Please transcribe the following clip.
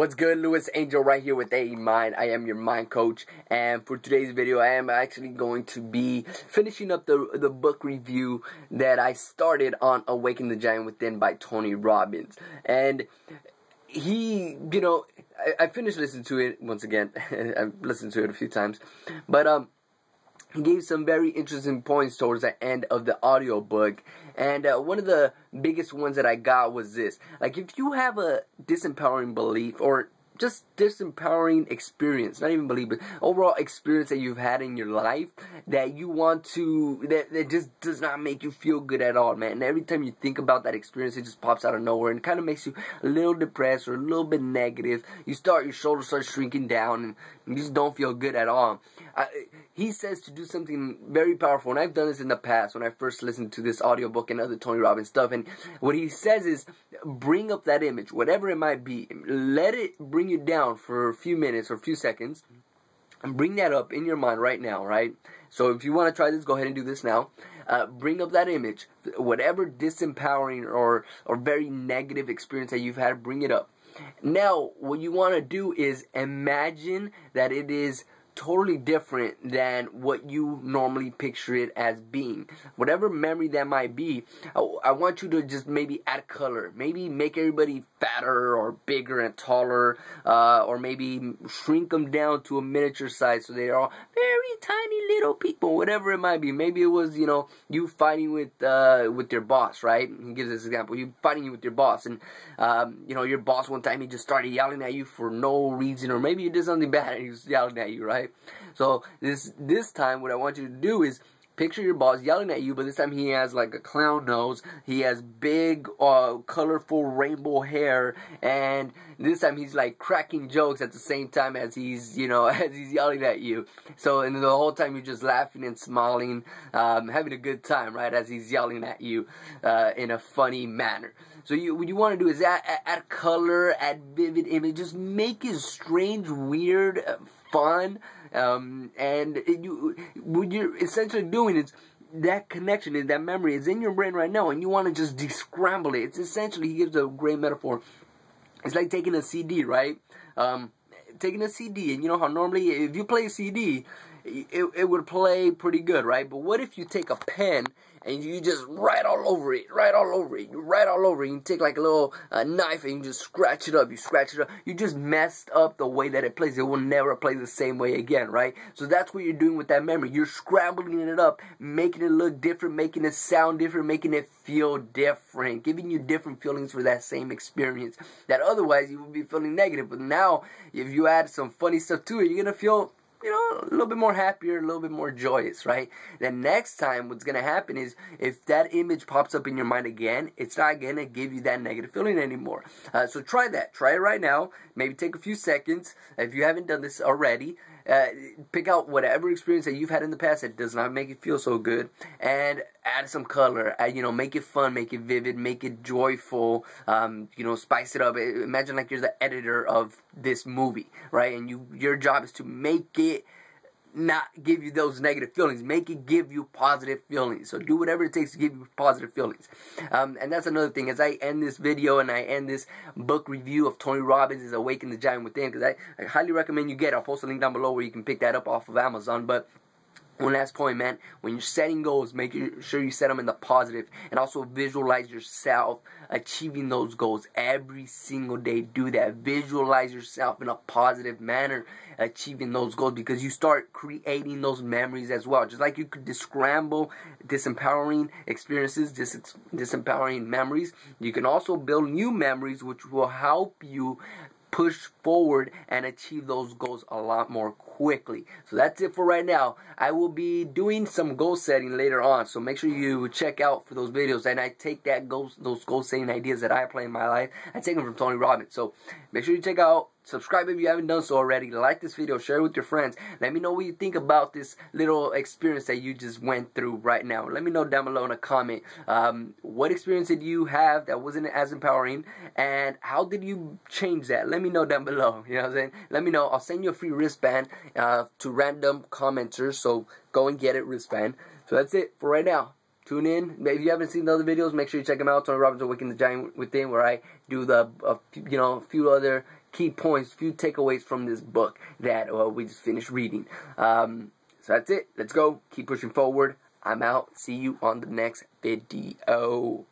What's good, Louis Angel right here with A Mind. I am your mind coach, and for today's video I am actually going to be finishing up the book review that I started on Awaken the Giant Within by Tony Robbins. And he, I finished listening to it once again. I've listened to it a few times, but he gave some very interesting points towards the end of the audiobook. And one of the biggest ones that I got was this. Like, if you have a disempowering belief or just disempowering experience, not even belief, but overall experience that you've had in your life that you want to, that just does not make you feel good at all, man. And every time you think about that experience, it just pops out of nowhere and kind of makes you a little depressed or a little bit negative. Your shoulders start shrinking down and you just don't feel good at all. He says to do something very powerful, and I've done this in the past when I first listened to this audiobook and other Tony Robbins stuff. And what he says is, bring up that image, whatever it might be. Let it bring you down for a few minutes or a few seconds, and bring that up in your mind right now, right? So if you want to try this, go ahead and do this now. Bring up that image, whatever disempowering or very negative experience that you've had, bring it up. Now, what you want to do is imagine that it is totally different than what you normally picture it as being. Whatever memory that might be, I want you to just maybe add color. Maybe make everybody fatter or bigger and taller, or maybe shrink them down to a miniature size so they're all very tiny little people, whatever it might be. Maybe it was, you fighting with your boss, right? He gives this example. You fighting with your boss, and, your boss one time, he just started yelling at you for no reason, or maybe you did something bad and he was yelling at you, right? So this time, what I want you to do is picture your boss yelling at you, but this time he has like a clown nose. He has big, colorful rainbow hair, and this time he's like cracking jokes at the same time as he's, as he's yelling at you. So, and the whole time you're just laughing and smiling, having a good time, right? As he's yelling at you in a funny manner. So what you want to do is add color, add vivid image, just make it strange, weird, fun. And what you're essentially doing is that connection and that memory is in your brain right now, and you want to just de-scramble it. It's essentially, he gives a great metaphor. It's like taking a CD, right? Taking a CD, and you know how normally if you play a CD, it would play pretty good, right? But what if you take a pen and you just write all over it, you take like a little knife and you just scratch it up, you just messed up the way that it plays. It will never play the same way again, right? So that's what you're doing with that memory. You're scrambling it up, making it look different, making it sound different, making it feel different, giving you different feelings for that same experience that otherwise you would be feeling negative. But now, if you add some funny stuff to it, you're going to feel a little bit more happier, a little bit more joyous, right? Then next time, what's going to happen is, if that image pops up in your mind again, it's not going to give you that negative feeling anymore. So try that. Try it right now. Maybe take a few seconds. If you haven't done this already, pick out whatever experience that you've had in the past that does not make you feel so good, and add some color. Make it fun, make it vivid, make it joyful. Spice it up. Imagine like you're the editor of this movie, right? And your job is to make it not give you those negative feelings. Make it give you positive feelings. So do whatever it takes to give you positive feelings. And that's another thing. As I end this video and I end this book review of Tony Robbins' Awaken the Giant Within, because I highly recommend you get it. I'll post a link down below where you can pick that up off of Amazon. But one last point, man, when you're setting goals, make sure you set them in the positive, and also visualize yourself achieving those goals every single day. Do that. Visualize yourself in a positive manner achieving those goals, because you start creating those memories as well. Just like you could scramble disempowering experiences, disempowering memories, you can also build new memories which will help you push forward and achieve those goals a lot more quickly. So that's it for right now. I will be doing some goal setting later on, so make sure you check out for those videos. And I take those goal setting ideas that I apply in my life, I take them from Tony Robbins. So make sure you check out, subscribe if you haven't done so already, like this video, share it with your friends. Let me know what you think about this little experience that you just went through right now. Let me know down below in a comment. What experience did you have that wasn't as empowering, and how did you change that? Let me know down below. You know what I'm saying? Let me know. I'll send you a free wristband to random commenters, so go and get it, wristband. So that's it for right now. Tune in. If you haven't seen the other videos, make sure you check them out. Tony Robbins' Awaken the Giant Within, where I do the, few other key points, few takeaways from this book that we just finished reading. So that's it. Let's go. Keep pushing forward. I'm out. See you on the next video.